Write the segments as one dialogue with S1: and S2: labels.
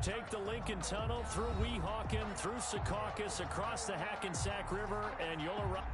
S1: Take the Lincoln Tunnel through Weehawken, through Secaucus, across the Hackensack River, and you'll arrive.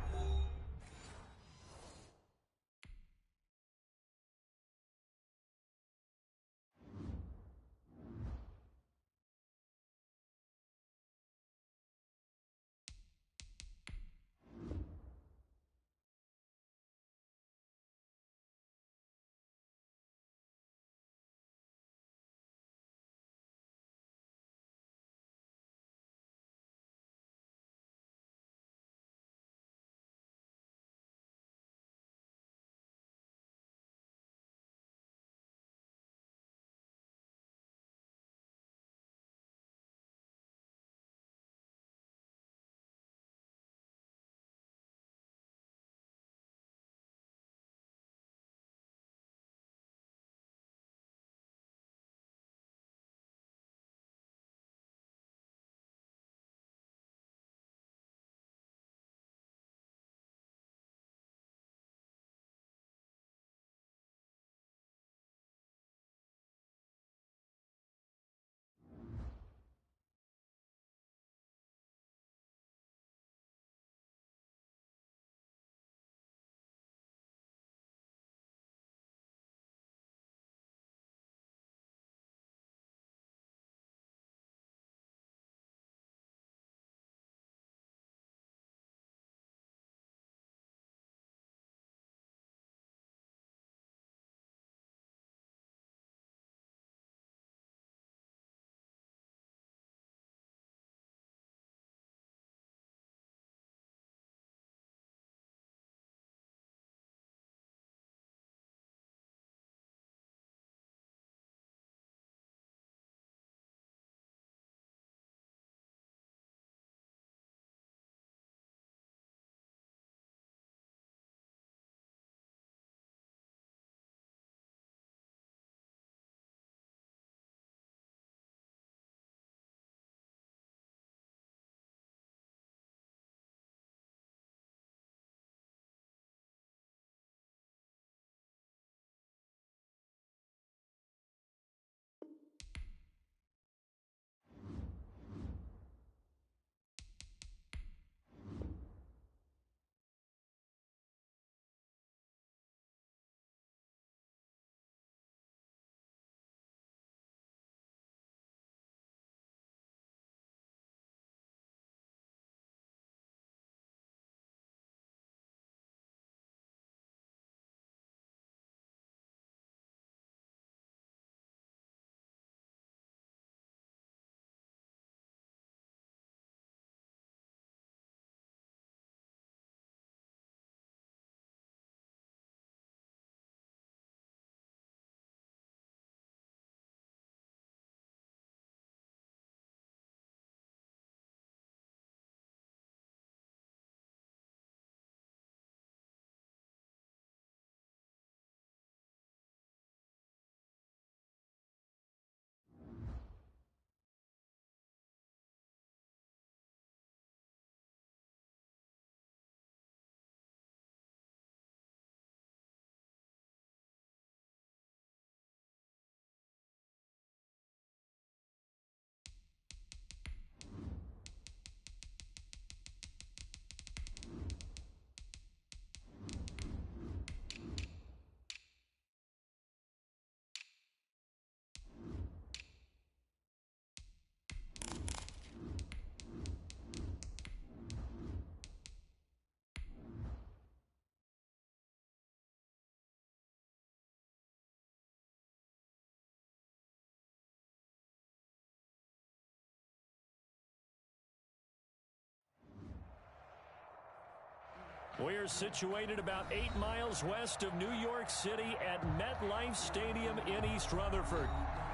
S1: We are situated about 8 miles west of New York City at MetLife Stadium in East Rutherford.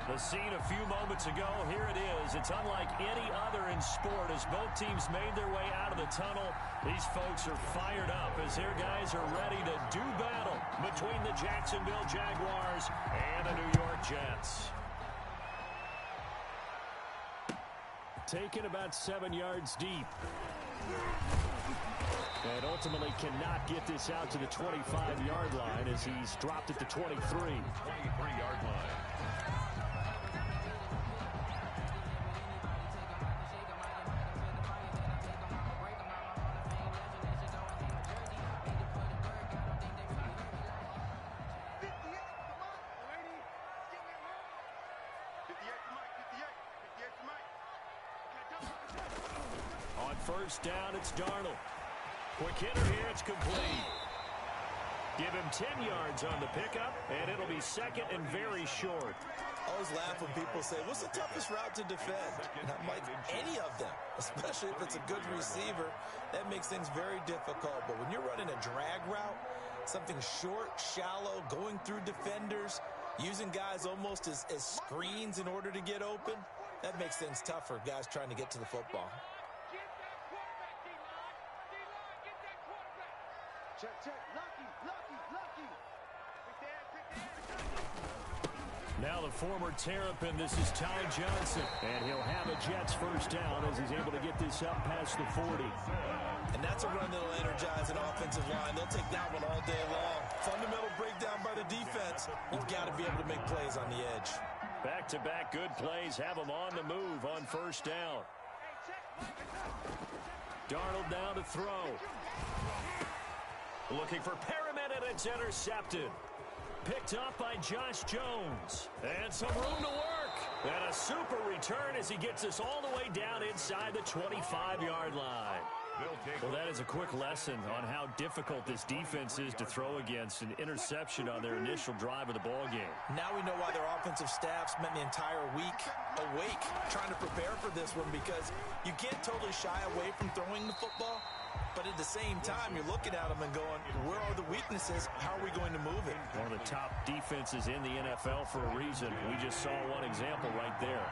S1: The scene a few moments ago, here it is. It's unlike any other in sport as both teams made their way out of the tunnel. These folks are fired up as their guys are ready to do battle between the Jacksonville Jaguars and the New York Jets. Taken about 7 yards deep. And ultimately cannot get this out to the 25-yard line as he's dropped at the 23. 23-yard line. first down, it's Darnold. Quick hitter here, it's complete. Give him 10 yards on the pickup, and it'll be second and very short.
S2: I always laugh when people say, what's the toughest route to defend? And I'm like, any of them, especially if it's a good receiver. That makes things very difficult. But when you're running a drag route, something short, shallow, going through defenders, using guys almost as screens in order to get open, that makes things tough for guys trying to get to the football.
S1: Now the former Terrapin, this is Ty Johnson. And he'll have a Jets first down as he's able to get this up past the 40.
S2: And that's a run that'll energize an offensive line. They'll take that one all day long. Fundamental breakdown by the defense. You've got to be able to make plays on the edge.
S1: Back-to-back good plays have them on the move on first down. Darnold now to throw. Looking for Perriman, and it's intercepted. Picked up by Josh Jones. And some room to work. And a super return as he gets us all the way down inside the 25-yard line. Well, that is a quick lesson on how difficult this defense is to throw against. An interception on their initial drive of the ball game.
S2: Now we know why their offensive staff spent the entire week awake trying to prepare for this one, because you can't totally shy away from throwing the football. But at the same time, you're looking at them and going, where are the weaknesses? How are we going to move it?
S1: One of the top defenses in the NFL for a reason. We just saw one example right there.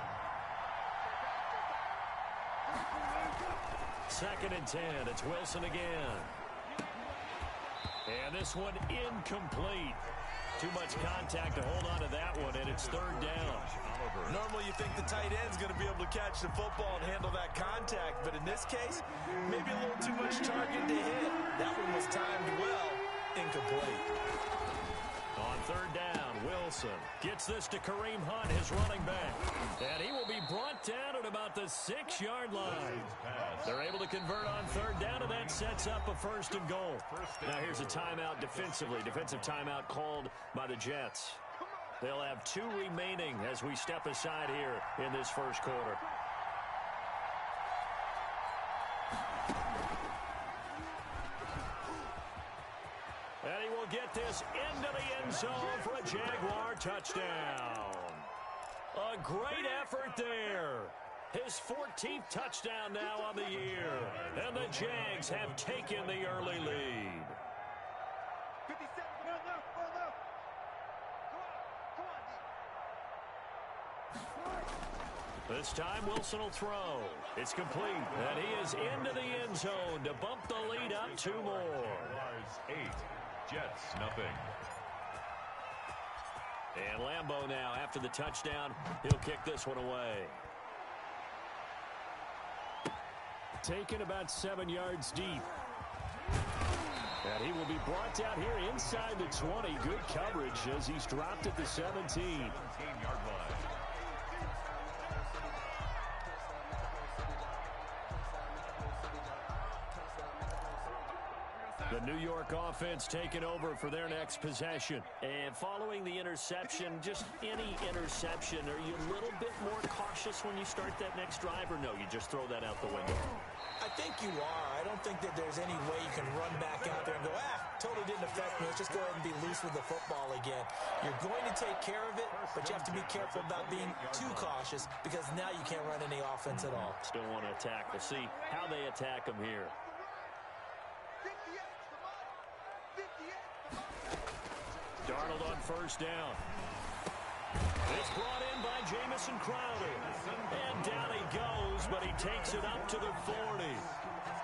S1: Second and 10. It's Wilson again. And this one incomplete. Too much contact to hold on to that one, and it's third down.
S2: Normally you think the tight end's going to be able to catch the football and handle that contact, but in this case, maybe a little too much target to hit. That one was timed well, incomplete.
S1: On third down, Wilson gets this to Kareem Hunt, his running back. And he will be brought down at about the 6-yard line. They're able to convert on third down, and that sets up a first and goal. Now here's a timeout defensively. Defensive timeout called by the Jets. They'll have 2 remaining as we step aside here in this first quarter. And he will get this into the end zone for a Jaguar touchdown. A great effort there. His 14th touchdown now on the year. And the Jags have taken the early lead. This time Wilson will throw. It's complete. And he is into the end zone to bump the lead up 2 more.
S3: 8, Jets nothing.
S1: And Lambeau now, after the touchdown, he'll kick this one away. Taken about 7 yards deep. And he will be brought down here inside the 20. Good coverage as he's dropped at the 17.
S3: 17-yard line.
S1: The New York offense taking over for their next possession. And following the interception, just any interception, are you a little bit more cautious when you start that next drive, or no, you just throw that out the window?
S2: I think you are. I don't think that there's any way you can run back out there and go, totally didn't affect me. Let's just go ahead and be loose with the football again. You're going to take care of it, but you have to be careful about being too cautious, because now you can't run any offense at all.
S1: Still want to attack. We'll see how they attack them here. Darnold on first down. It's brought in by Jamison Crowder. And down he goes, but he takes it up to the 40.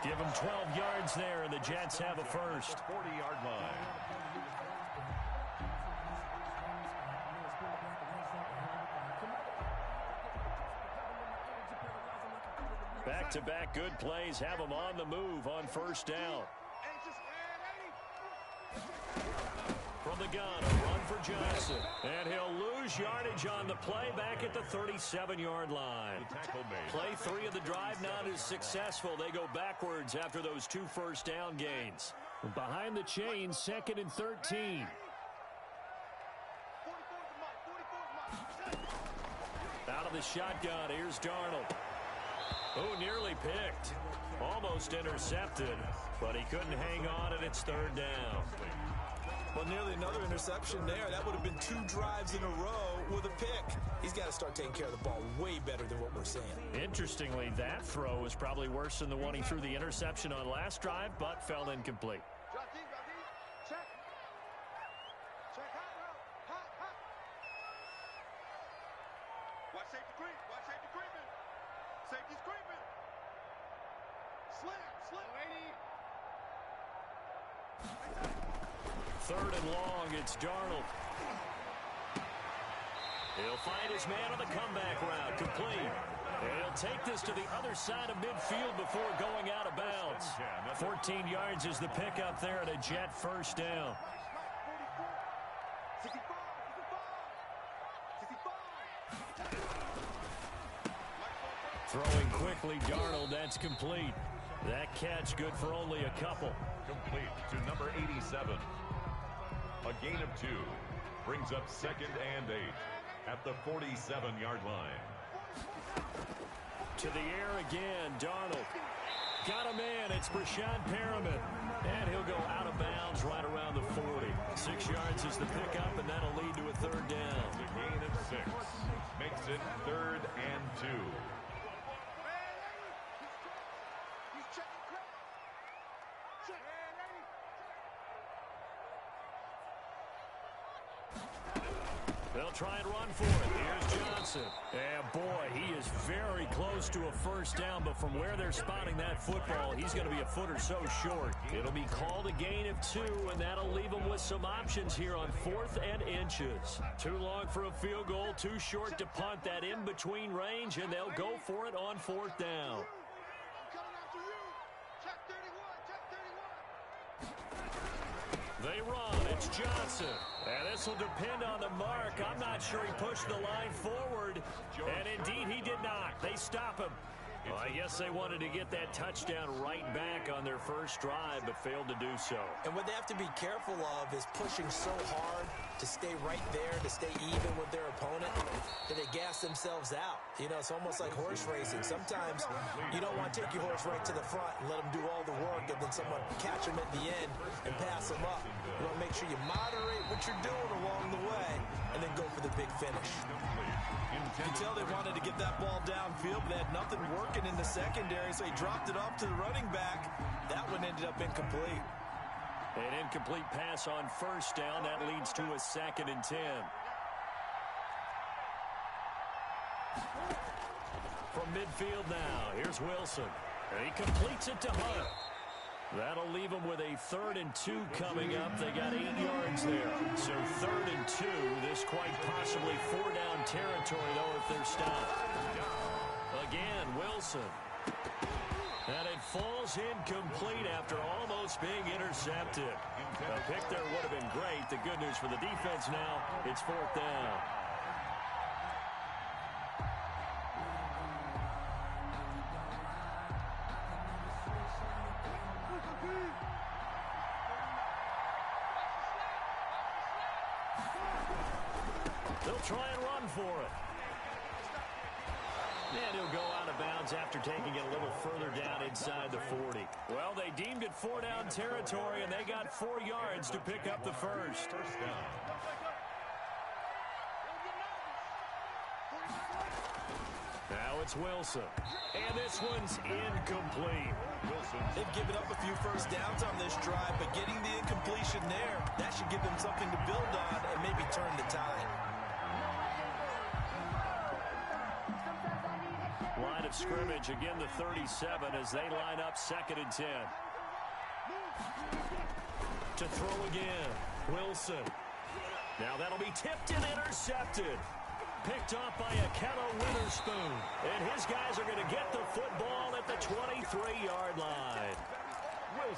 S1: Give him 12 yards there, and the Jets have a first.
S3: 40-yard line.
S1: Back-to-back good plays have them on the move on first down. From the gun, a run for Johnson. And he'll lose yardage on the play back at the 37-yard line. Play 3 of the drive not as successful. They go backwards after those 2 first down gains. Behind the chains, 2nd and 13. Out of the shotgun, here's Darnold. Oh, nearly picked. Almost intercepted, but he couldn't hang on, and it's third down.
S2: Well, nearly another interception there. That would have been 2 drives in a row with a pick. He's got to start taking care of the ball way better than what we're seeing.
S1: Interestingly, that throw was probably worse than the one he threw the interception on last drive, but fell incomplete.
S4: Check. Check hot. Watch safety creep. Watch safety creeping. Safety's creeping. Slip.
S1: Third and long, it's Darnold. He'll find his man on the comeback route, complete. And he'll take this to the other side of midfield before going out of bounds. 14 yards is the pickup there at a Jet first down.
S4: 65.
S1: Throwing quickly, Darnold, that's complete. That catch good for only a couple.
S3: Complete to number 87. A gain of 2 brings up 2nd and 8 at the 47-yard line.
S1: To the air again, Darnold. Got a man, it's Brashad Perriman. And he'll go out of bounds right around the 40. 6 yards is the pickup, and that'll lead to a third down.
S3: The gain of 6 makes it 3rd and 2.
S1: They'll try and run for it. Here's Johnson. And boy, he is very close to a first down, but from where they're spotting that football, he's going to be a foot or so short. It'll be called a gain of 2, and that'll leave them with some options here on 4th and inches. Too long for a field goal, too short to punt that in-between range, and they'll go for it on 4th down. They run. It's Johnson. And this will depend on the mark. I'm not sure he pushed the line forward. And indeed, he did not. They stop him. Well, I guess they wanted to get that touchdown right back on their first drive, but failed to do so.
S2: And what they have to be careful of is pushing so hard to stay right there, to stay even with their opponent, that they gas themselves out. You know, it's almost like horse racing. Sometimes you don't want to take your horse right to the front and let them do all the work, and then someone catch them at the end and pass them up. You want to make sure you moderate what you're doing along the way and then go for the big finish. You can tell they wanted to get that ball downfield, but they had nothing working in the secondary, so he dropped it off to the running back. That one ended up incomplete.
S1: An incomplete pass on first down. That leads to a 2nd and 10. From midfield now, here's Wilson. And he completes it to Hunt. That'll leave them with a 3rd and 2 coming up. They got 8 yards there. So 3rd and 2. This quite possibly 4-down territory, though, if they're stopped. Again, Wilson. And it falls incomplete after almost being intercepted. A pick there would have been great. The good news for the defense now, it's 4th down. They'll try and run for it. And he'll go out of bounds after taking it a little further down inside the 40. Well, they deemed it 4-down territory, and they got 4 yards to pick up the first. Now it's Wilson. And this one's incomplete.
S2: They've given up a few first downs on this drive, but getting the incompletion there, that should give them something to build on and maybe turn the tide.
S1: Line of scrimmage, again the 37 as they line up 2nd and 10. To throw again, Wilson. Now that'll be tipped and intercepted. Picked off by Akello Witherspoon. And his guys are going to get the football at the 23-yard line.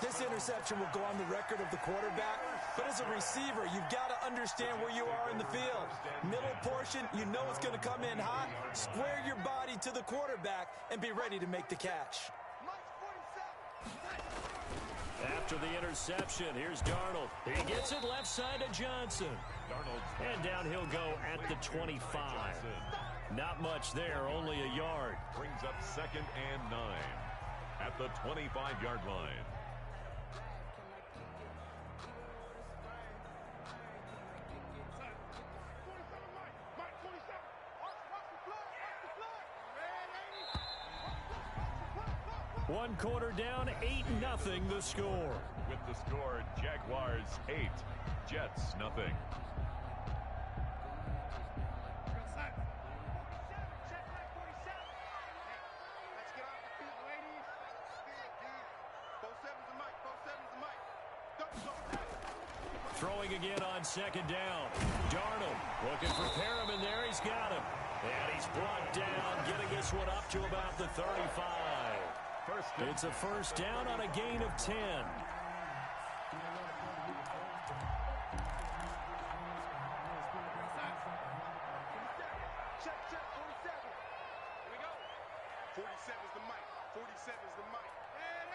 S2: This interception will go on the record of the quarterback, but as a receiver, you've got to understand where you are in the field. Middle portion, you know it's going to come in hot. Square your body to the quarterback and be ready to make the catch.
S1: After the interception, here's Darnold. He gets it left side to Johnson. And down he'll go at the 25. Not much there, only a yard.
S3: Brings up 2nd and 9 at the 25-yard line.
S1: One quarter down, 8-0 the score.
S3: With the score, Jaguars 8, Jets nothing.
S1: Throwing again on 2nd down. Darnold looking for Perriman there. He's got him. And he's brought down, getting this one up to about the 35. It's a first down on a gain of 10.
S4: Check, 47. Here we go. 47 is the mic. 47 is the mic. And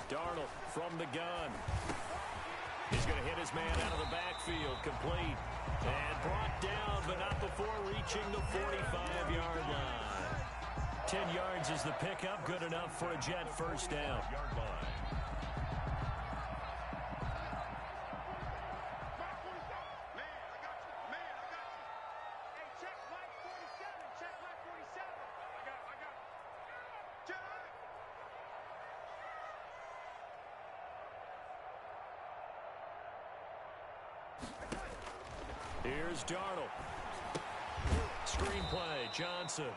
S1: Darnold from the gun. He's going to hit his man out of the backfield. Complete. And brought down, but not before reaching the 45-yard line. 10 yards is the pickup. Good enough for a Jet first down. Here's Darnold. Screenplay, Johnson.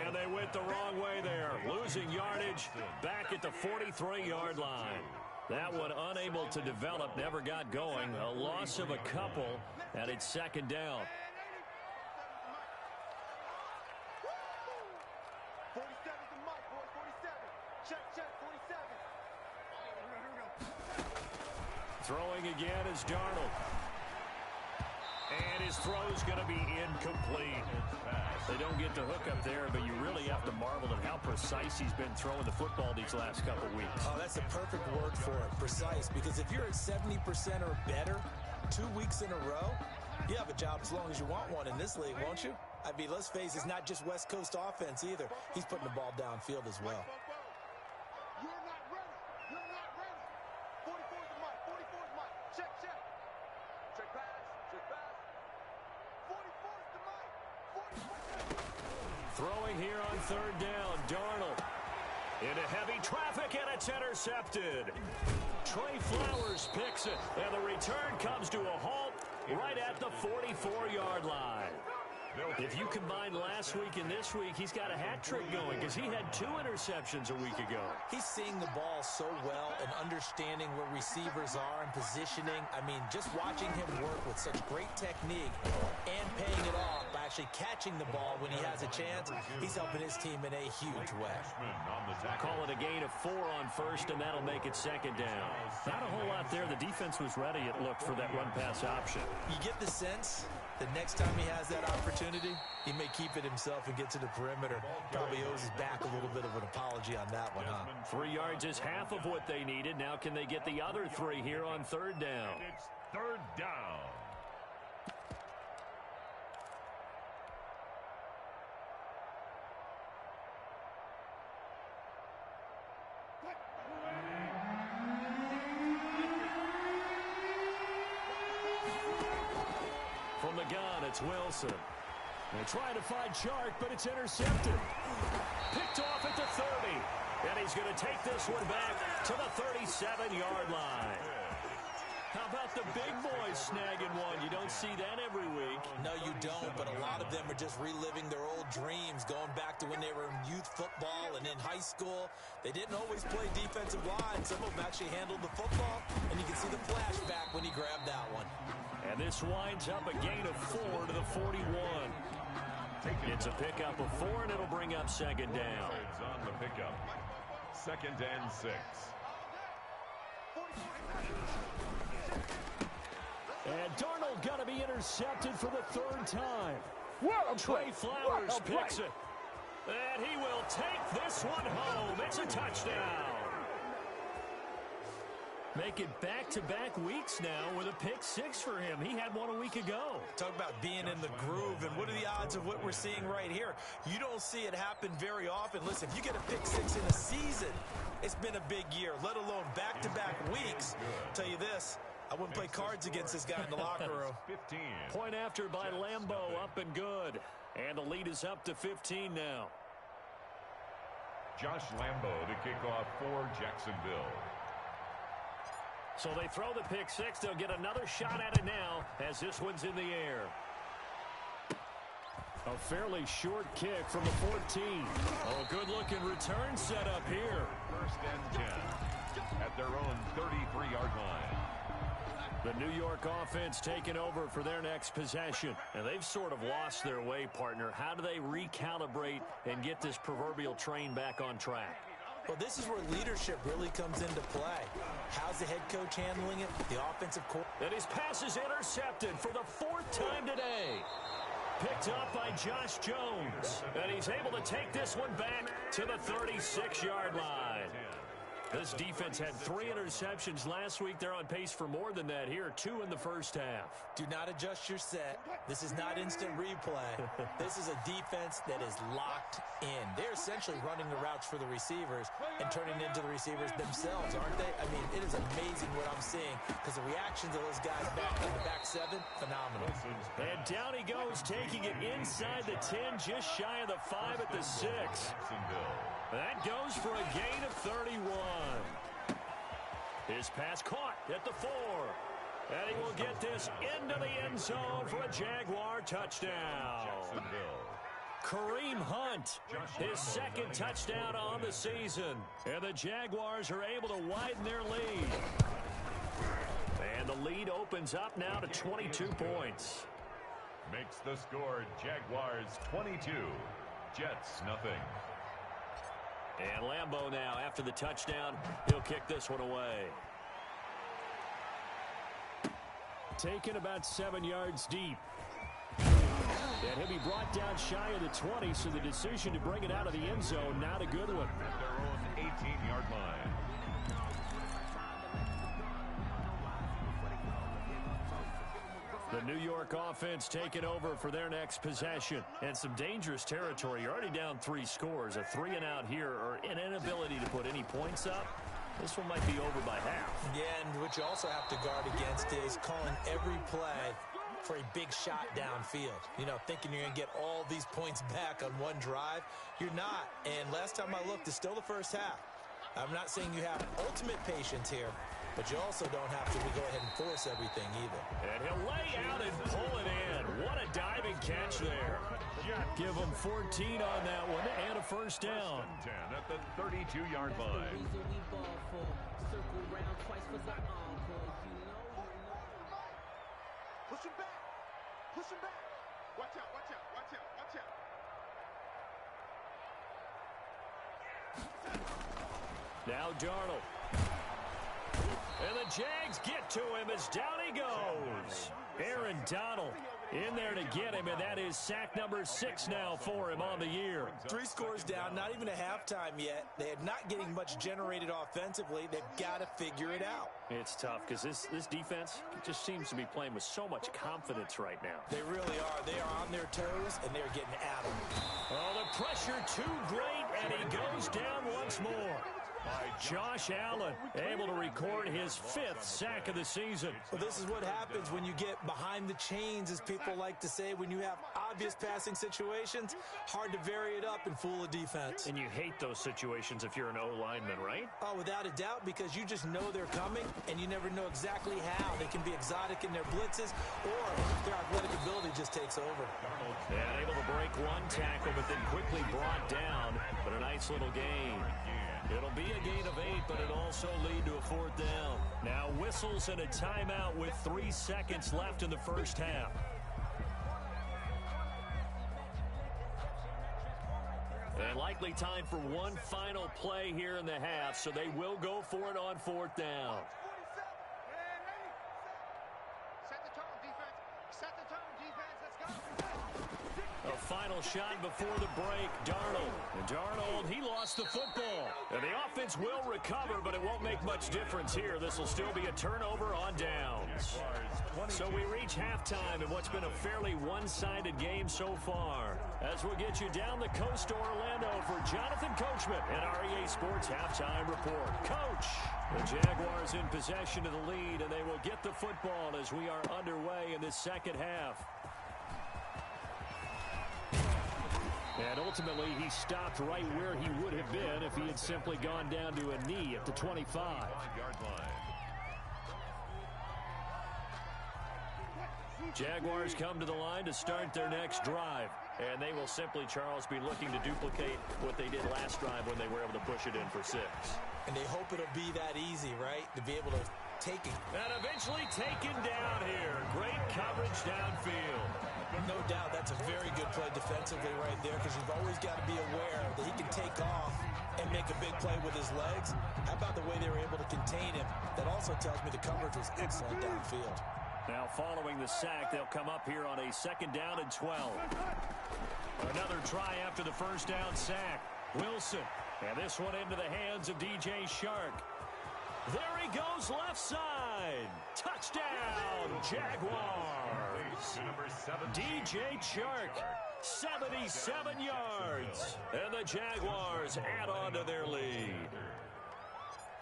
S1: And they went the wrong way there. Losing yardage back at the 43-yard line. That one unable to develop, never got going. A loss of a couple, and it's 2nd down.
S4: 47 is the mic, boys. 47. Check, 47.
S1: Throwing again is Darnold. And his throw's going to be incomplete. They don't get the hook up there, but you really have to marvel at how precise he's been throwing the football these last couple weeks.
S2: Oh, that's a perfect word for it, precise, because if you're at 70% or better 2 weeks in a row, you have a job as long as you want one in this league, won't you? I mean, let's face it, it's not just West Coast offense either. He's putting the ball downfield as well.
S4: You're not ready. You're not ready. 44 is the mic. 44 is the mic. Check. Check pass. Check pass. 44 is the mic. 44.
S1: Throwing here on 3rd down, Darnold. Into heavy traffic, and it's intercepted. Trey Flowers picks it, and the return comes to a halt right at the 44-yard line. If you combine last week and this week, he's got a hat trick going because he had 2 interceptions a week ago.
S2: He's seeing the ball so well and understanding where receivers are and positioning. I mean, just watching him work with such great technique and paying it off by actually catching the ball when he has a chance, he's helping his team in a huge way.
S1: Call it a gain of 4 on 1st, and that'll make it 2nd down. Not a whole lot there. The defense was ready, it looked, for that run-pass option.
S2: You get the sense that next time he has that opportunity, he may keep it himself and get to the perimeter. Probably owes his back a little bit of an apology on that one, huh?
S1: 3 yards is half of what they needed. Now can they get the other 3 here on 3rd down?
S3: It's 3rd down.
S1: From the gun, it's Wilson. They're trying to find Chark, but it's intercepted. Picked off at the 30. And he's going to take this one back to the 37-yard line. How about the big boys snagging one? You don't see that every week.
S2: No, you don't, but a lot of them are just reliving their old dreams, going back to when they were in youth football and in high school. They didn't always play defensive line. Some of them actually handled the football, and you can see the flashback when he grabbed that one.
S1: And this winds up a gain of 4 to the 41. It's a pickup of 4, and it'll bring up 2nd down.
S3: It's on the pickup. 2nd and 6.
S1: And Darnold got to be intercepted for the 3rd time.
S5: Trey
S1: Flowers picks it. And he will take this one home. It's a touchdown. Make it back-to-back weeks now with a pick six for him. He had one a week ago.
S2: Talk about being in the groove, and what are the odds of what we're seeing right here? You don't see it happen very often. Listen, if you get a pick six in a season, it's been a big year, let alone back-to-back weeks. I'll tell you this, I wouldn't play cards against this guy in the locker room.
S3: 15.
S1: Point after by Lambeau, up and good. And the lead is up to 15 now.
S3: Josh Lambeau to kick off for Jacksonville.
S1: So they throw the pick six. They'll get another shot at it now as this one's in the air. A fairly short kick from the 14. Oh, a good-looking return set up here.
S3: First and 10 at their own 33-yard line.
S1: The New York offense taking over for their next possession. And they've sort of lost their way, partner. How do they recalibrate and get this proverbial train back on track?
S2: Well, this is where leadership really comes into play. How's the head coach handling it? The offensive coordinator.
S1: And his pass is intercepted for the fourth time today. Picked up by Josh Jones. And he's able to take this one back to the 36-yard line. This defense had 3 interceptions last week. They're on pace for more than that here. 2 in the first half.
S2: Do not adjust your set. This is not instant replay. This is a defense that is locked in. They're essentially running the routes for the receivers and turning into the receivers themselves, aren't they? I mean, it is amazing what I'm seeing because the reactions of those guys back in the back 7, phenomenal.
S1: And down he goes, taking it inside the 10, just shy of the 5 at the 6. That goes for a gain of 31. His pass caught at the 4. And he will get this into the end zone for a Jaguar touchdown. Kareem Hunt, his second touchdown on the season. And the Jaguars are able to widen their lead. And the lead opens up now to 22 points.
S3: Makes the score Jaguars 22, Jets nothing.
S1: And Lambeau now, after the touchdown, he'll kick this one away. Taken about 7 yards deep. And he'll be brought down shy of the 20, so the decision to bring it out of the end zone, not a good one.
S3: At their own 18-yard line.
S1: The New York offense taking over for their next possession. And some dangerous territory. You're already down 3 scores. A 3-and-out here, or an inability to put any points up. This one might be over by half.
S2: Yeah, and what you also have to guard against is calling every play for a big shot downfield. You know, thinking you're going to get all these points back on one drive. You're not. And last time I looked, it's still the first half. I'm not saying you have ultimate patience here, but you also don't have to go ahead and force everything either.
S1: And he'll lay out and pull it in. What a diving catch there. Give him 14 on that one and a first down.
S3: 10 at the 32-yard line.
S4: Push him back. Push him back. Watch out, watch out, watch out, watch out.
S1: Now Darnold. And the Jags get to him as down he goes. Aaron Donald in there to get him, and that is sack number 6 now for him on the year.
S2: 3 scores down, not even a halftime yet. They are not getting much generated offensively. They've got to figure it out.
S1: It's tough because this defense just seems to be playing with so much confidence right now.
S2: They really are. They are on their toes, and they're getting at them.
S1: Oh, the pressure too great, and he goes down once more. Josh Allen able to record his 5th sack of the season.
S2: Well, this is what happens when you get behind the chains, as people like to say. When you have obvious passing situations, hard to vary it up and fool a defense.
S1: And you hate those situations if you're an O-lineman, right?
S2: Oh, without a doubt, because you just know they're coming, and you never know exactly how. They can be exotic in their blitzes, or their athletic ability just takes over.
S1: And able to break one tackle, but then quickly brought down. But a nice little gain. It'll be a gain of 8, but it'll also lead to a 4th down. Now whistles and a timeout with 3 seconds left in the first half. And likely time for one final play here in the half, so they will go for it on 4th down.
S4: Set the tone, defense. Set the tone, defense. Let's go.
S1: A final shot before the break. Darnold. And Darnold, he lost the football. And the offense will recover, but it won't make much difference here. This will still be a turnover on downs. So we reach halftime in what's been a fairly one-sided game so far. As we'll get you down the coast to Orlando for Jonathan Coachman and our EA Sports Halftime Report. Coach, the Jaguars in possession of the lead, and they will get the football as we are underway in this second half. And ultimately, he stopped right where he would have been if he had simply gone down to a knee at the 25. Jaguars come to the line to start their next drive. And they will simply, Charles, be looking to duplicate what they did last drive when they were able to push it in for 6.
S2: And they hope it'll be that easy, right? To be able to take it.
S1: And eventually taken down here. Great coverage downfield.
S2: No doubt that's a very good play defensively right there, because you've always got to be aware that he can take off and make a big play with his legs. How about the way they were able to contain him? That also tells me the coverage was excellent downfield.
S1: Now following the sack, they'll come up here on a 2nd down and 12. Another try after the first down sack. Wilson. And this one into the hands of DJ Shark. There he goes left side. Touchdown, Jaguars. DJ Shark, 77 yards. And the Jaguars add on to their lead.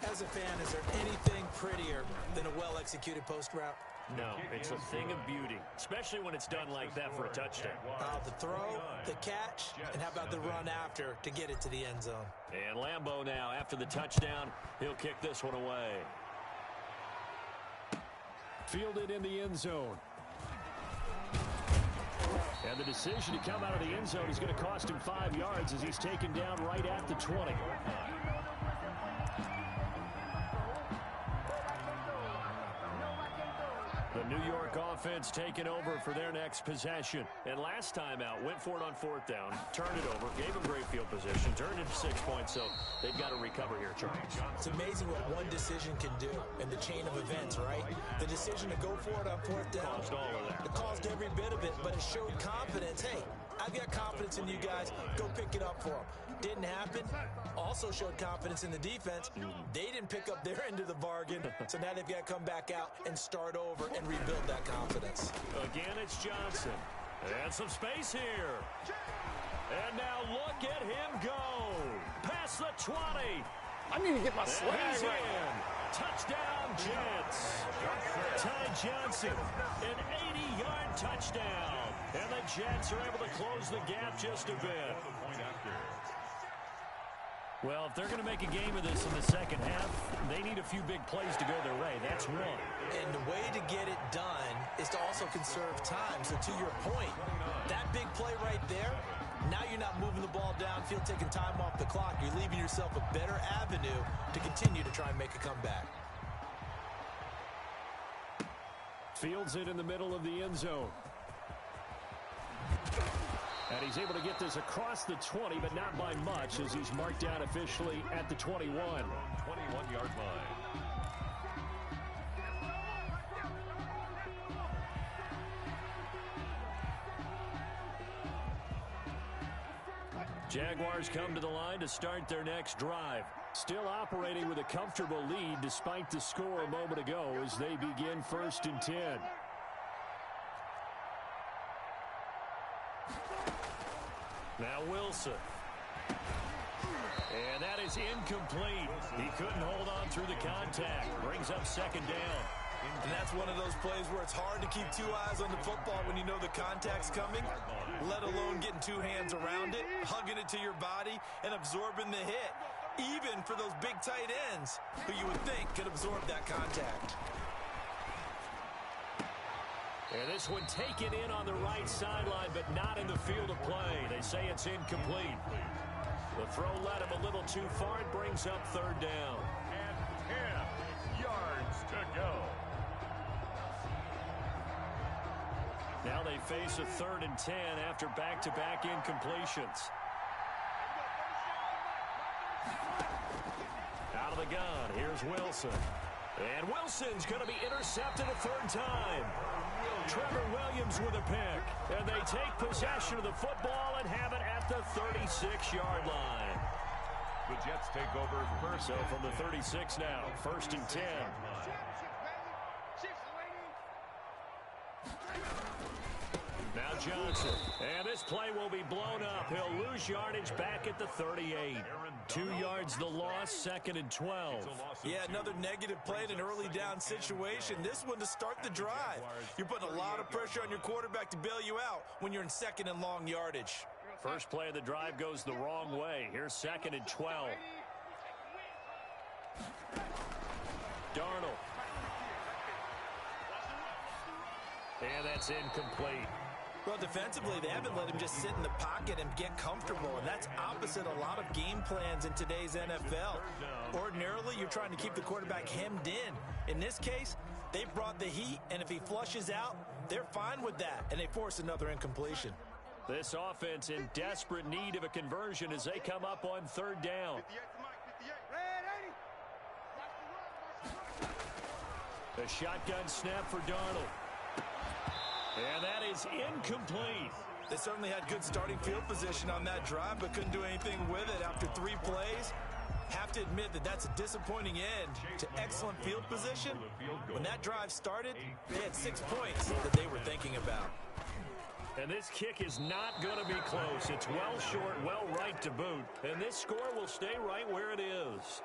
S2: As a fan, is there anything prettier than a well-executed post route?
S1: No, it's a thing of beauty, especially when it's done like that for a touchdown.
S2: The throw, the catch, and how about the run after to get it to the end zone?
S1: And Lambeau now, after the touchdown, he'll kick this one away. Fielded in the end zone. And the decision to come out of the end zone is going to cost him 5 yards as he's taken down right at the 20. The New York offense taking over for their next possession. And last time out, went for it on 4th down, turned it over, gave them great field position, turned it 6 points, so they've got to recover here, Charles.
S2: It's amazing what one decision can do in the chain of events, right? The decision to go for it on 4th down.
S1: Caused all of that.
S2: It caused every bit of it, but it showed confidence. Hey, I've got confidence in you guys. Go pick it up for them. Didn't happen. Also showed confidence in the defense. They didn't pick up their end of the bargain, so now they've got to come back out and start over and rebuild that confidence.
S1: Again, it's Johnson. And some space here. And now look at him go. Past the 20.
S5: I need to get my swag
S1: He's
S5: right.
S1: in. Touchdown, Jets. Ty Johnson, an 80-yard touchdown. And the Jets are able to close the gap just a bit. Well, if they're going to make a game of this in the second half, they need a few big plays to go their way. That's one.
S2: And the way to get it done is to also conserve time. So to your point, that big play right there, now you're not moving the ball downfield, taking time off the clock. You're leaving yourself a better avenue to continue to try and make a comeback.
S1: Fields it in the middle of the end zone. And he's able to get this across the 20, but not by much, as he's marked down officially at the 21.
S3: 21-yard line.
S1: Jaguars come to the line to start their next drive. Still operating with a comfortable lead despite the score a moment ago as they begin 1st and 10. Now Wilson. And that is incomplete. He couldn't hold on through the contact. Brings up 2nd down.
S2: And that's one of those plays where it's hard to keep 2 eyes on the football when you know the contact's coming, let alone getting 2 hands around it, hugging it to your body, and absorbing the hit, even for those big tight ends who you would think could absorb that contact.
S1: And this one taken in on the right sideline, but not in the field of play. They say it's incomplete. The throw led him a little too far. It brings up 3rd down.
S3: And 10 yards to go.
S1: Now they face a 3rd and 10 after back-to-back incompletions. Out of the gun, here's Wilson. And Wilson's going to be intercepted a 3rd time. Trevor Williams with a pick. And they take possession of the football and have it at the 36-yard line.
S3: The Jets take over first.
S1: So from the 36 now, 1st and 10. Now Johnson, and this play will be blown up. He'll lose yardage back at the 38. 2 yards the loss, 2nd and 12.
S2: Yeah, another negative play in an early down situation. This one to start the drive. You're putting a lot of pressure on your quarterback to bail you out when you're in 2nd and long yardage.
S1: First play of the drive goes the wrong way. Here's 2nd and 12. Darnold. And that's incomplete.
S2: Well, defensively, they haven't let him just sit in the pocket and get comfortable, and that's opposite a lot of game plans in today's NFL. Ordinarily, you're trying to keep the quarterback hemmed in. In this case, they brought the heat, and if he flushes out, they're fine with that, and they force another incompletion.
S1: This offense in desperate need of a conversion as they come up on 3rd down. The shotgun snap for Darnold. And that is incomplete.
S2: They certainly had good starting field position on that drive, but couldn't do anything with it after 3 plays. Have to admit that that's a disappointing end to excellent field position. When that drive started, they had 6 points that they were thinking about.
S1: And this kick is not going to be close. It's well short, well right to boot. And this score will stay right where it is.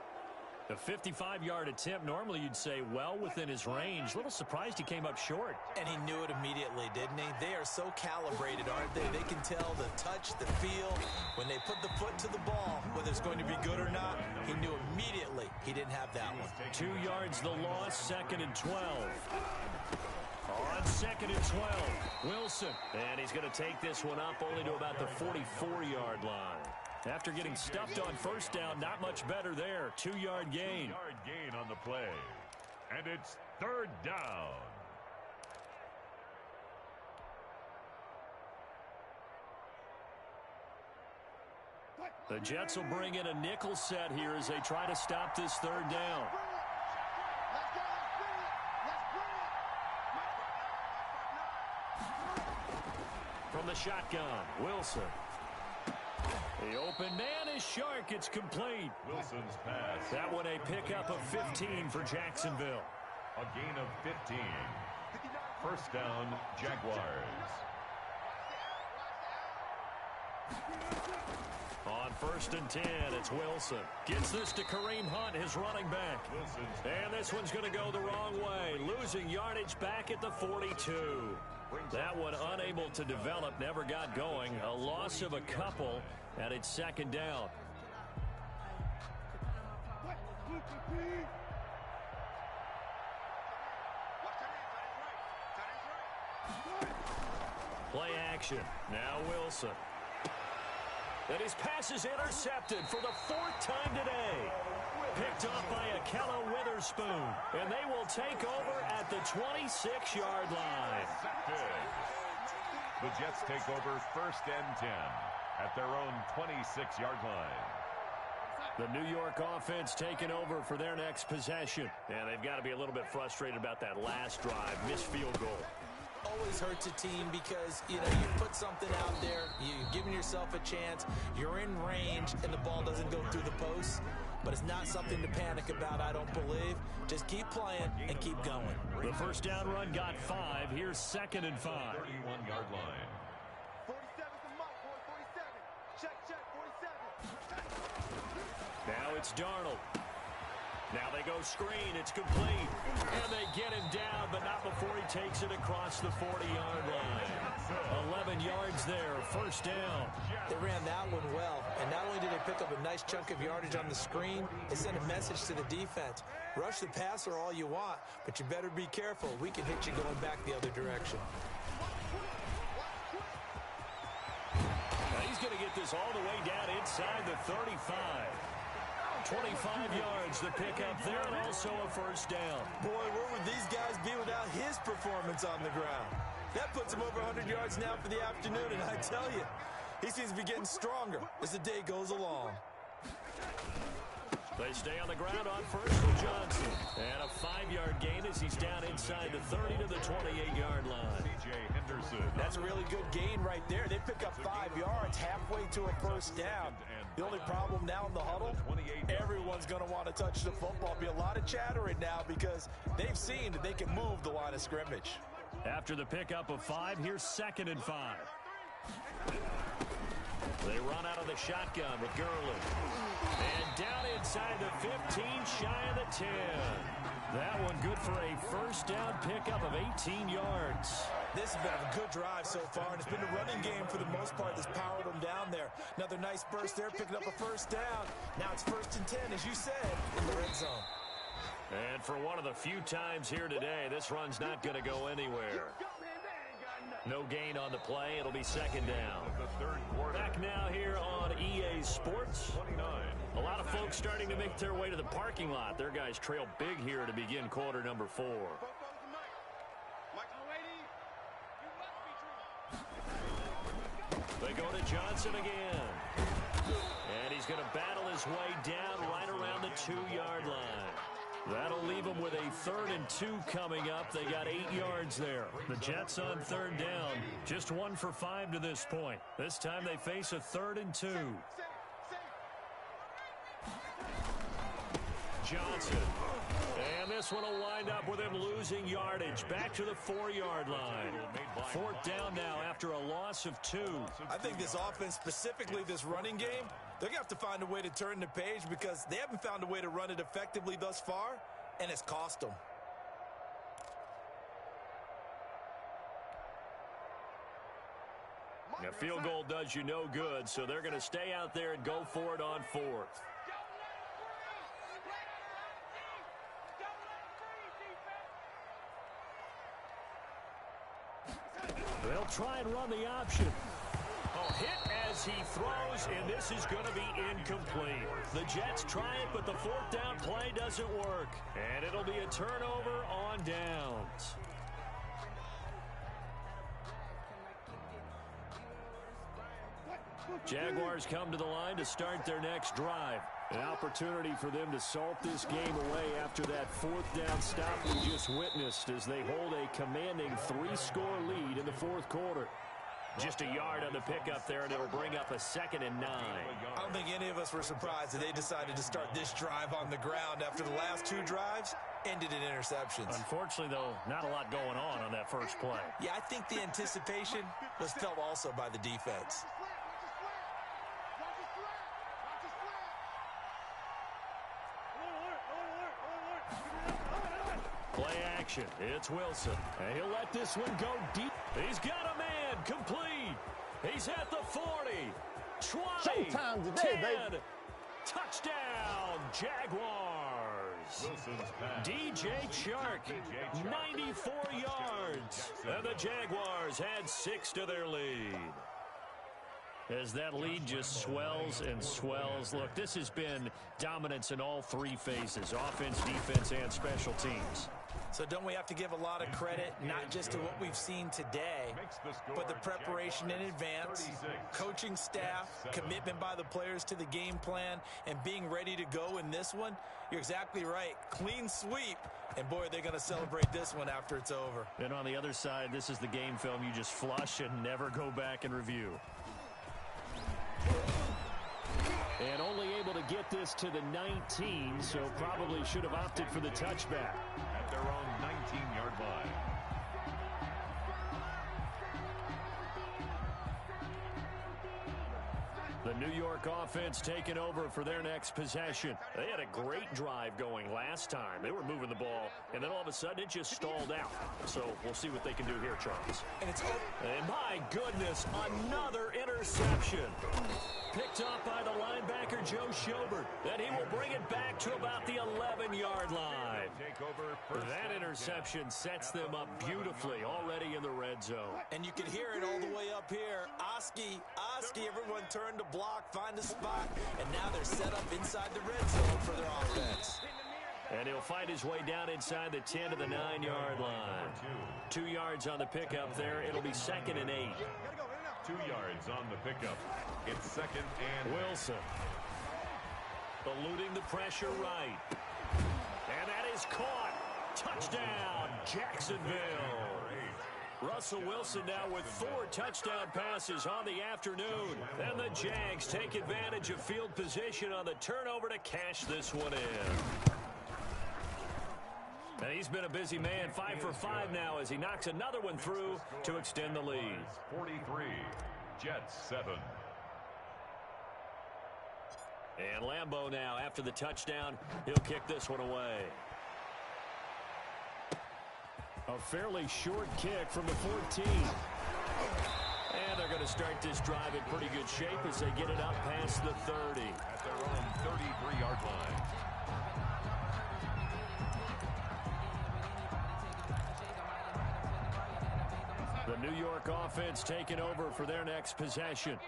S1: A 55-yard attempt, normally you'd say well within his range. A little surprised he came up short.
S2: And he knew it immediately, didn't he? They are so calibrated, aren't they? They can tell the touch, the feel. When they put the foot to the ball, whether it's going to be good or not, he knew immediately he didn't have that one.
S1: 2 yards the loss, 2nd and 12. On 2nd and 12, Wilson. And he's going to take this one up only to about the 44-yard line. After getting stuffed on 1st down, not much better there. 2-yard gain.
S3: 2-yard gain on the play. And it's 3rd down.
S1: The Jets will bring in a nickel set here as they try to stop this 3rd down. From the shotgun, Wilson. The open man is Shark. It's complete.
S3: Wilson's pass.
S1: That one a pickup of 15 for Jacksonville.
S3: A gain of 15. 1st down, Jaguars.
S1: On 1st and 10, it's Wilson. Gets this to Kareem Hunt, his running back. And this one's going to go the wrong way. Losing yardage back at the 42. That one unable to develop, never got going. A loss of a couple, and it's 2nd down. Play action. Now Wilson. And his pass is intercepted for the 4th time today. Picked off by Akello Witherspoon. And they will take over at the 26-yard line.
S3: The Jets take over 1st and 10 at their own 26-yard line.
S1: The New York offense taking over for their next possession. And they've got to be a little bit frustrated about that last drive. Missed field goal.
S2: Always hurts a team because, you put something out there, you're giving yourself a chance, you're in range, and the ball doesn't go through the post. But it's not something to panic about, I don't believe. Just keep playing and keep going.
S1: The 1st down run got 5. Here's 2nd and 5.
S3: 31-yard line.
S4: 47's the mic, boy, 47. Check, 47.
S1: Now it's Darnold. Now they go screen. It's complete. And they get him down, but not before he takes it across the 40-yard line. 11 yards there. 1st down.
S2: They ran that one well. And not only did they pick up a nice chunk of yardage on the screen, they sent a message to the defense. Rush the passer all you want, but you better be careful. We can hit you going back the other direction.
S1: Now he's going to get this all the way down inside the 35. 25 yards to pick up there, and also a 1st down.
S2: Boy, where would these guys be without his performance on the ground? That puts him over 100 yards now for the afternoon, and I tell you, he seems to be getting stronger as the day goes along.
S1: They stay on the ground on first for Johnson. And a 5-yard gain as he's down inside the 30 to the 28-yard line.
S2: That's a really good gain right there. They pick up 5 yards halfway to a first down. The only problem now in the huddle, everyone's going to want to touch the football. Be a lot of chattering now because they've seen that they can move the line of scrimmage.
S1: After the pickup of 5, here's 2nd and 5. They run out of the shotgun with Gurley. And down inside the 15, shy of the 10. That one good for a first down pickup of 18 yards.
S2: This has been a good drive so far, and it's been a running game for the most part that's powered them down there. Another nice burst there, picking up a first down. Now it's 1st and 10, as you said, in the red zone.
S1: And for one of the few times here today, this run's not going to go anywhere. No gain on the play. It'll be 2nd down. Back now here on EA Sports. A lot of folks starting to make their way to the parking lot. Their guys trail big here to begin quarter number 4. They go to Johnson again. And he's going to battle his way down right around the 2-yard line. That'll leave them with a 3rd and 2 coming up. They got 8 yards there. The Jets on 3rd down. Just 1 for 5 to this point. This time they face a 3rd and 2. Johnson. And this one will wind up with him losing yardage. Back to the 4-yard line. 4th down now after a loss of 2.
S2: I think this offense, specifically this running game, they're going to have to find a way to turn the page because they haven't found a way to run it effectively thus far, and it's cost them.
S1: A field goal does you no good, so they're going to stay out there and go for it on 4th. They'll try and run the option. Oh, hit as he throws, and this is going to be incomplete. The Jets try it, but the 4th down play doesn't work. And it'll be a turnover on downs. Jaguars come to the line to start their next drive. An opportunity for them to salt this game away after that 4th down stop we just witnessed as they hold a commanding 3-score lead in the 4th quarter. Just a yard on the pickup there, and it'll bring up a 2nd and 9.
S2: I don't think any of us were surprised that they decided to start this drive on the ground after the last 2 drives ended in interceptions.
S1: Unfortunately, though, not a lot going on that first play.
S2: Yeah, I think the anticipation was felt also by the defense.
S1: Play action. It's Wilson. And he'll let this one go deep. He's got a man complete. He's at the 40. 20.
S5: Showtime today,
S1: 10.
S5: baby.
S1: Touchdown, Jaguars. DJ Chark, 94 yards. And the Jaguars add 6 to their lead. As that lead just swells and swells. Look, this has been dominance in all 3 phases, offense, defense, and special teams.
S2: So don't we have to give a lot of credit, not just to what we've seen today, but the preparation in advance, coaching staff, commitment by the players to the game plan, and being ready to go in this one? You're exactly right. Clean sweep. And, boy, they're going to celebrate this one after it's over.
S1: And on the other side, this is the game film you just flush and never go back and review. And only able to get this to the 19, so probably should have opted for the touchback.
S3: At their own 19-yard line.
S1: The New York offense taking over for their next possession. They had a great drive going last time. They were moving the ball, and then all of a sudden it just stalled out. So we'll see what they can do here, Charles. And my goodness, another interception. Picked up by the linebacker, Joe Schobert. Then he will bring it back to about the 11-yard line. That interception sets them up beautifully already in the red zone.
S2: And you can hear it all the way up here. Oski, everyone turned to block, find a spot, and now they're set up inside the red zone for their offense.
S1: And he'll fight his way down inside the 10 to the 9-yard line. 2 yards on the pickup there. It'll be 2nd and 8.
S3: 2 yards on the pickup. It's 2nd and
S1: Wilson. Eluding the pressure right. And that is caught. Touchdown, Jacksonville. Russell Wilson now with 4 touchdown passes on the afternoon. And the Jags take advantage of field position on the turnover to cash this one in. And he's been a busy man, 5 for 5 now as he knocks another one through to extend the lead.
S3: 43, Jets 7.
S1: And Lambeau now, after the touchdown, he'll kick this one away. A fairly short kick from the 14. And they're going to start this drive in pretty good shape as they get it up past the 30.
S3: At their own 33-yard line.
S1: The New York offense taking over for their next possession.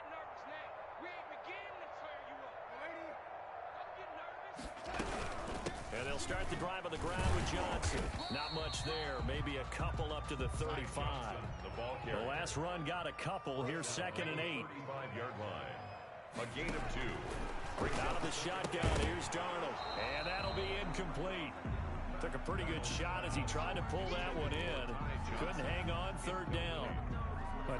S1: And they'll start the drive on the ground with Johnson. Not much there. Maybe a couple up to the 35. The last run got a couple. Here's 2nd and 8.
S3: 35-yard line. A gain of 2.
S1: Out of the shotgun. Here's Darnold. And that'll be incomplete. Took a pretty good shot as he tried to pull that one in. Couldn't hang on. 3rd down.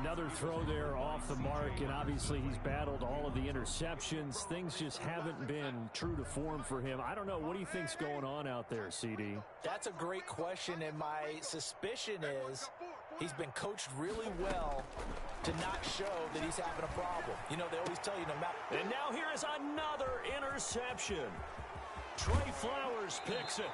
S6: Another throw there off the mark, and obviously he's battled all of the interceptions. Things just haven't been true to form for him. I don't know. What do you think's going on out there, CD?
S2: That's a great question, and my suspicion is he's been coached really well to not show that he's having a problem. You know, they always tell you no matter.
S1: And now here is another interception. Trey Flowers picks it.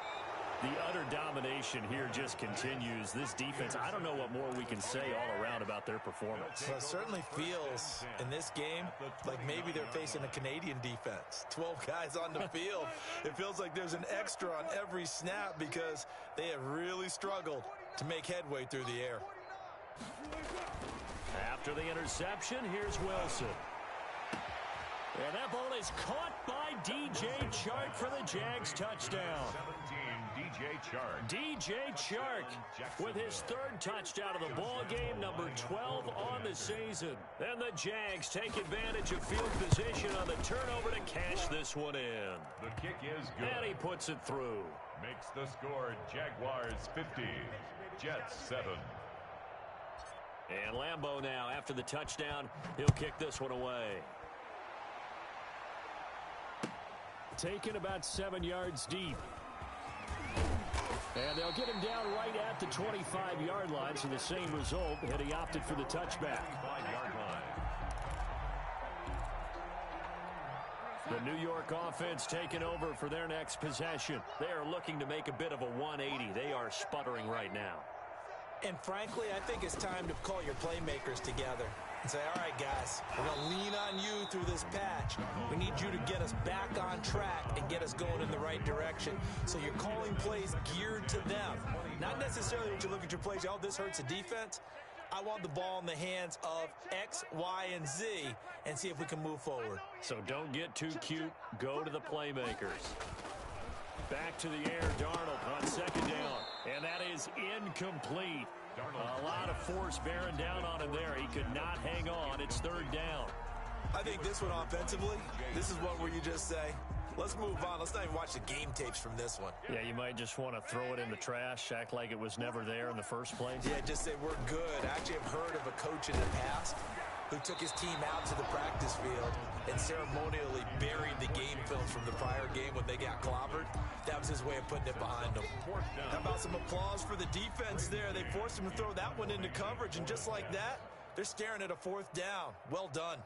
S1: The utter domination here just continues. This defense, I don't know what more we can say all around about their performance.
S2: Well, it certainly feels in this game like maybe they're facing a Canadian defense. 12 guys on the field. It feels like there's an extra on every snap because they have really struggled to make headway through the air.
S1: After the interception, here's Wilson. And that ball is caught by DJ Chark for the Jags touchdown.
S3: 17, DJ Chark.
S1: DJ Chark with his 3rd touchdown of the ball game, number 12 on the season. And the Jags take advantage of field position on the turnover to cash this one in.
S3: The kick is good.
S1: And he puts it through.
S3: Makes the score Jaguars 50, Jets 7.
S1: And Lambeau now, after the touchdown, he'll kick this one away.
S6: Taken about 7 yards deep. And they'll get him down right at the 25-yard line, so the same result, and he opted for the touchback.
S3: 5-yard line.
S1: The New York offense taking over for their next possession. They are looking to make a bit of a 180. They are sputtering right now.
S2: And frankly, I think it's time to call your playmakers together and say, all right, guys, we're going to lean on you through this patch. We need you to get us back on track and get us going in the right direction. So you're calling plays geared to them. Not necessarily when you look at your plays, oh, this hurts the defense. I want the ball in the hands of X, Y, and Z and see if we can move forward.
S1: So don't get too cute. Go to the playmakers. Back to the air, Darnold on 2nd down. And that is incomplete. A lot of force bearing down on him there. He could not hang on. It's 3rd down.
S2: I think this one offensively, this is one where you just say, let's move on. Let's not even watch the game tapes from this one.
S1: Yeah, you might just want to throw it in the trash, act like it was never there in the first place.
S2: Yeah, just say we're good. I actually have heard of a coach in the past who took his team out to the practice field and ceremonially buried the game films from the prior game when they got clobbered. That was his way of putting it behind them. How about some applause for the defense there? They forced him to throw that one into coverage, and just like that, they're staring at a 4th down. Well done.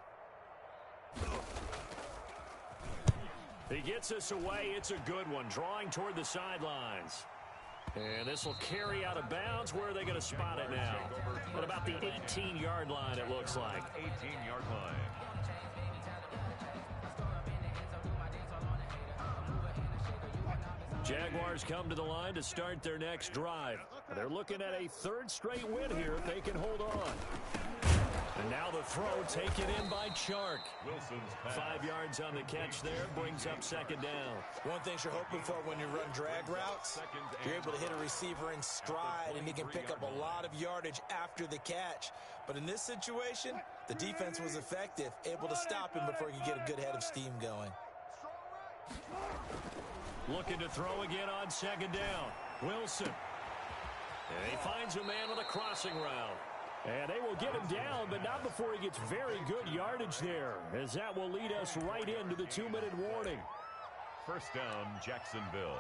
S1: He gets us away. It's a good one, drawing toward the sidelines. And this will carry out of bounds. Where are they going to spot it now? At about the 18-yard line, it looks like.
S3: 18-yard line.
S1: Jaguars come to the line to start their next drive. They're looking at a 3rd straight win here if they can hold on. And now the throw taken in by Chark.
S3: Wilson's pass.
S1: 5 yards on the catch there, brings up 2nd down.
S2: One thing you're hoping for when you run drag routes, you're able to hit a receiver in stride, and he can pick up a lot of yardage after the catch. But in this situation, the defense was effective, able to stop him before he could get a good head of steam going.
S1: Looking to throw again on second down. Wilson. And he finds a man on the crossing route.
S6: And they will get him down, but not before he gets very good yardage there, as that will lead us right into the 2-minute warning.
S3: First down, Jacksonville.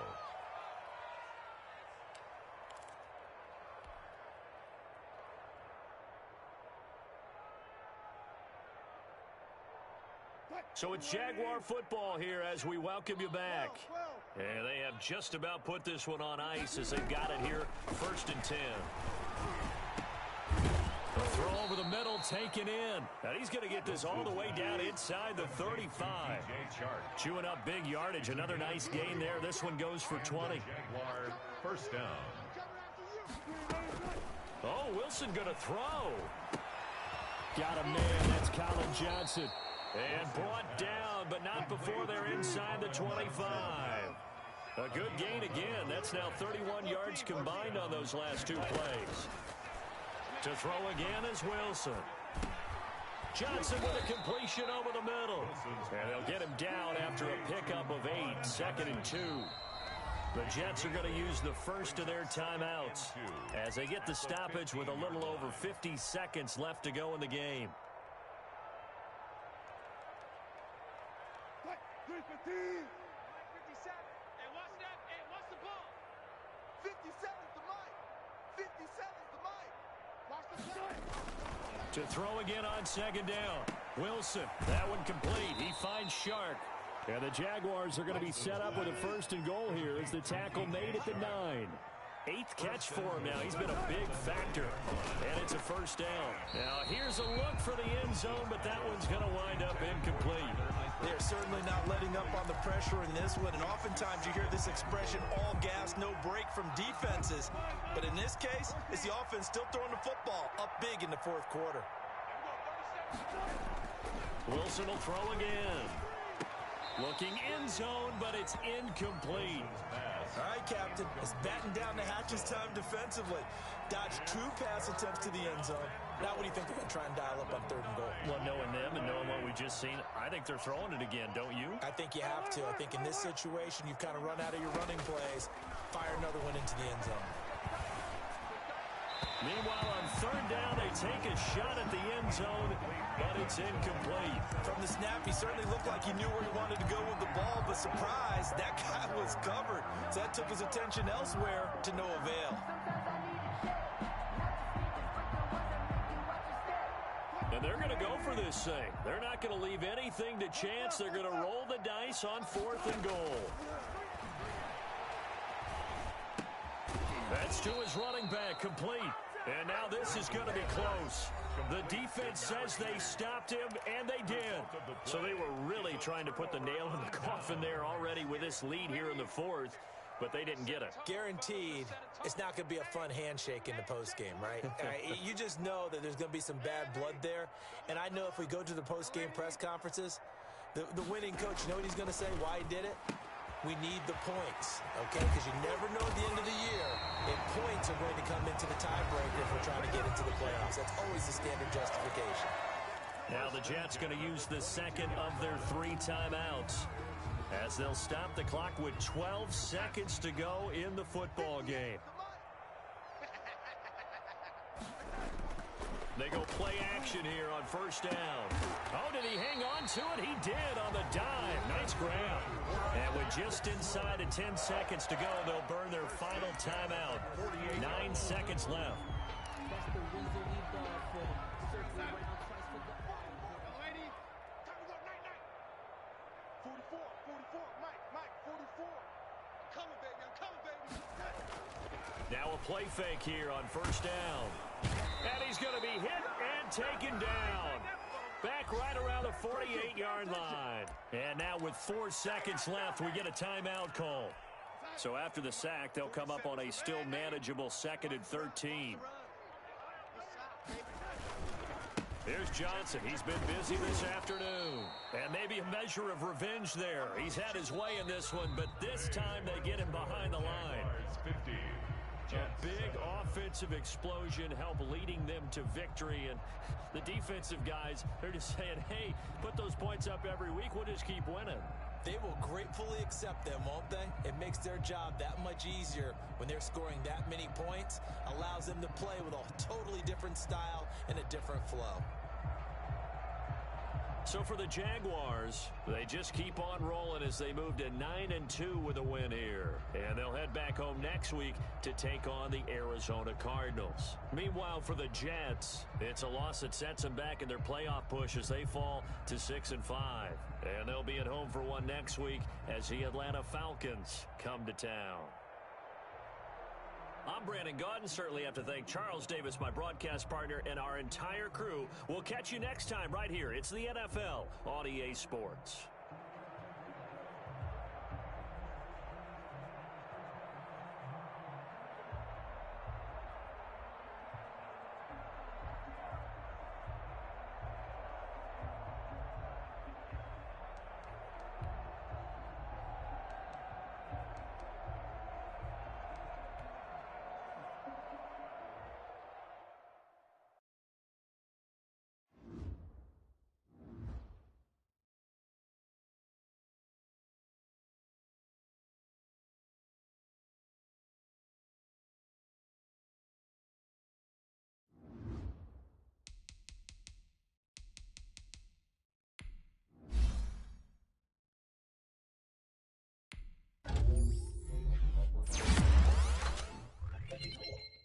S1: So it's Jaguar football here as we welcome you back. And they have just about put this one on ice as they've got it here, 1st and 10. The throw over the middle, taken in. And he's going to get this all the way down inside the 35. Chewing up big yardage. Another nice gain there. This one goes for 20.
S3: Jaguar, first down.
S1: Oh, Wilson going to throw.
S6: Got a man. That's Colin Johnson.
S1: And brought down, but not before they're inside the 25. A good gain again. That's now 31 yards combined on those last 2 plays. To throw again is Wilson. Johnson with a completion over the middle. And they'll get him down after a pickup of 8, 2nd and 2. The Jets are going to use the first of their timeouts as they get the stoppage with a little over 50 seconds left to go in the game.
S4: 57. Hey, watch that. Hey, watch the ball. 57's the mic. 57's the mic. Watch the play.
S1: To throw again on second down. Wilson, that one complete. He finds Shark.
S6: And the Jaguars are going to be set up with a 1st and goal here as the tackle made at the 9.
S1: 8th catch for him now. He's been a big factor. And it's a 1st down. Now, here's a look for the end zone, but that one's going to wind up incomplete.
S2: They're certainly not letting up on the pressure in this one, and oftentimes you hear this expression, all gas, no break from defenses. But in this case, it's the offense still throwing the football up big in the 4th quarter.
S1: Wilson will throw again. Looking end zone, but it's incomplete.
S2: All right, Captain. It's batten down the hatches time defensively. Dodged 2 pass attempts to the end zone. Now what do you think they're going to try and dial up on 3rd and goal?
S1: Well, knowing them and knowing what we've just seen, I think they're throwing it again, don't you?
S2: I think you have to. I think in this situation, you've kind of run out of your running plays. Fire another one into the end zone.
S1: Meanwhile, on 3rd down, they take a shot at the end zone, but it's incomplete.
S2: From the snap, he certainly looked like he knew where he wanted to go with the ball, but surprise, that guy was covered. So that took his attention elsewhere to no avail.
S1: And they're going to go for this thing. They're not going to leave anything to chance. They're going to roll the dice on 4th and goal. That's to his running back, complete. And now this is going to be close. The defense says they stopped him, and they did. So they were really trying to put the nail in the coffin there already with this lead here in the 4th, but they didn't get it.
S2: Guaranteed, it's not going to be a fun handshake in the postgame, right? You just know that there's going to be some bad blood there. And I know if we go to the postgame press conferences, the winning coach, you know what he's going to say, why he did it? We need the points, okay? Because you never know at the end of the year if points are going to come into the tiebreaker if we're trying to get into the playoffs. That's always the standard justification.
S1: Now the Jets going to use the 2nd of their 3 timeouts as they'll stop the clock with 12 seconds to go in the football game. They go play action here on 1st down. Oh, did he hang on to it? He did on the dive. Nice grab. And with just inside of 10 seconds to go, they'll burn their final timeout. 9 seconds left. Now a play fake here on 1st down. And he's going to be hit and taken down. Back right around the 48-yard line. And now with 4 seconds left, we get a timeout call. So after the sack, they'll come up on a still manageable 2nd and 13. Here's Johnson. He's been busy this afternoon. And maybe a measure of revenge there. He's had his way in this one, but this time they get him behind the line. A big offensive explosion help leading them to victory. And the defensive guys, they're just saying, hey, put those points up every week. We'll just keep winning.
S2: They will gratefully accept them, won't they? It makes their job that much easier when they're scoring that many points, allows them to play with a totally different style and a different flow.
S1: So for the Jaguars, they just keep on rolling as they move to 9-2 with a win here. And they'll head back home next week to take on the Arizona Cardinals. Meanwhile, for the Jets, it's a loss that sets them back in their playoff push as they fall to 6-5. And they'll be at home for one next week as the Atlanta Falcons come to town. I'm Brandon Gaudin. Certainly have to thank Charles Davis, my broadcast partner, and our entire crew. We'll catch you next time right here. It's the NFL on EA Sports.